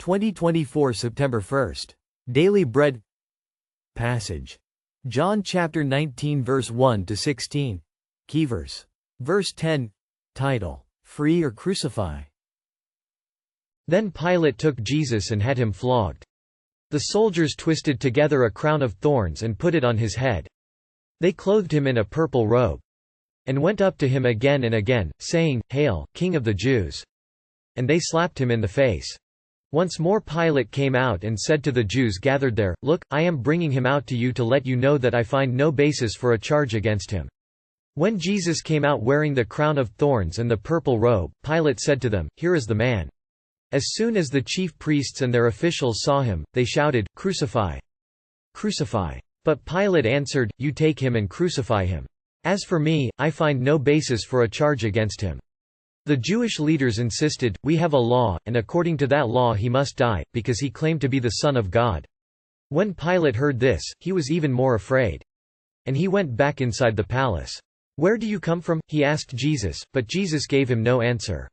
2024 September 1st. Daily Bread Passage. John chapter 19 verse 1 to 16. Key verse. Verse 10. Title: Free or Crucify. Then Pilate took Jesus and had him flogged. The soldiers twisted together a crown of thorns and put it on his head. They clothed him in a purple robe, and went up to him again and again, saying, "Hail, King of the Jews!" And they slapped him in the face. Once more Pilate came out and said to the Jews gathered there, "Look, I am bringing him out to you to let you know that I find no basis for a charge against him." When Jesus came out wearing the crown of thorns and the purple robe, Pilate said to them, "Here is the man." As soon as the chief priests and their officials saw him, they shouted, "Crucify! Crucify!" But Pilate answered, "You take him and crucify him. As for me, I find no basis for a charge against him." The Jewish leaders insisted, "We have a law, and according to that law he must die, because he claimed to be the Son of God." When Pilate heard this, he was even more afraid. And he went back inside the palace. "Where do you come from?" he asked Jesus, but Jesus gave him no answer.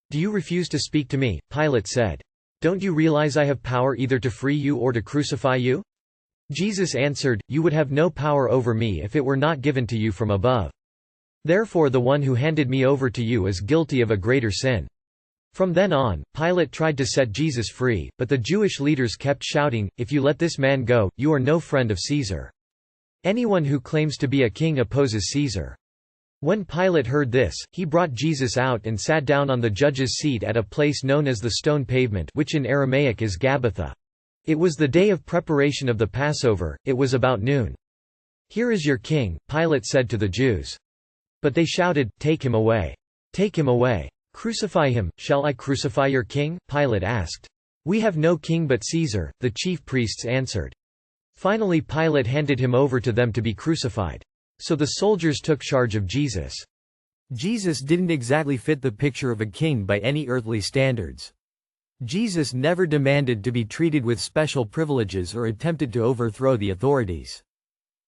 "Do you refuse to speak to me?" Pilate said. "Don't you realize I have power either to free you or to crucify you?" Jesus answered, "You would have no power over me if it were not given to you from above. Therefore the one who handed me over to you is guilty of a greater sin." From then on, Pilate tried to set Jesus free, but the Jewish leaders kept shouting, "If you let this man go, you are no friend of Caesar. Anyone who claims to be a king opposes Caesar." When Pilate heard this, he brought Jesus out and sat down on the judge's seat at a place known as the Stone Pavement, which in Aramaic is Gabbatha. It was the day of preparation of the Passover. It was about noon. "Here is your king," Pilate said to the Jews. But they shouted, "Take him away! Take him away! Crucify him!" "Shall I crucify your king?" Pilate asked. "We have no king but Caesar," the chief priests answered. Finally Pilate handed him over to them to be crucified. So the soldiers took charge of Jesus. Jesus didn't exactly fit the picture of a king by any earthly standards. Jesus never demanded to be treated with special privileges or attempted to overthrow the authorities.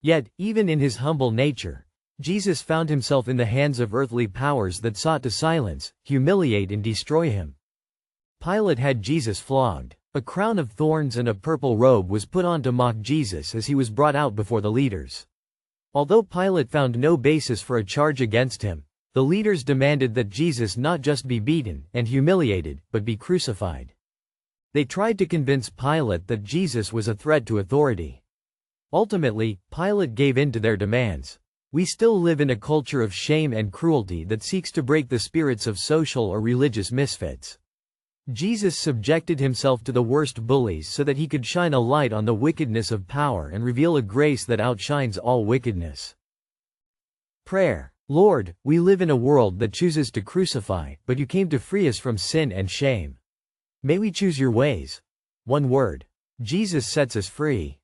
Yet, even in his humble nature, Jesus found himself in the hands of earthly powers that sought to silence, humiliate and destroy him. Pilate had Jesus flogged. A crown of thorns and a purple robe was put on to mock Jesus as he was brought out before the leaders. Although Pilate found no basis for a charge against him, the leaders demanded that Jesus not just be beaten and humiliated, but be crucified. They tried to convince Pilate that Jesus was a threat to authority. Ultimately, Pilate gave in to their demands. We still live in a culture of shame and cruelty that seeks to break the spirits of social or religious misfits. Jesus subjected himself to the worst bullies so that he could shine a light on the wickedness of power and reveal a grace that outshines all wickedness. Prayer. Lord, we live in a world that chooses to crucify, but you came to free us from sin and shame. May we choose your ways. One word. Jesus sets us free.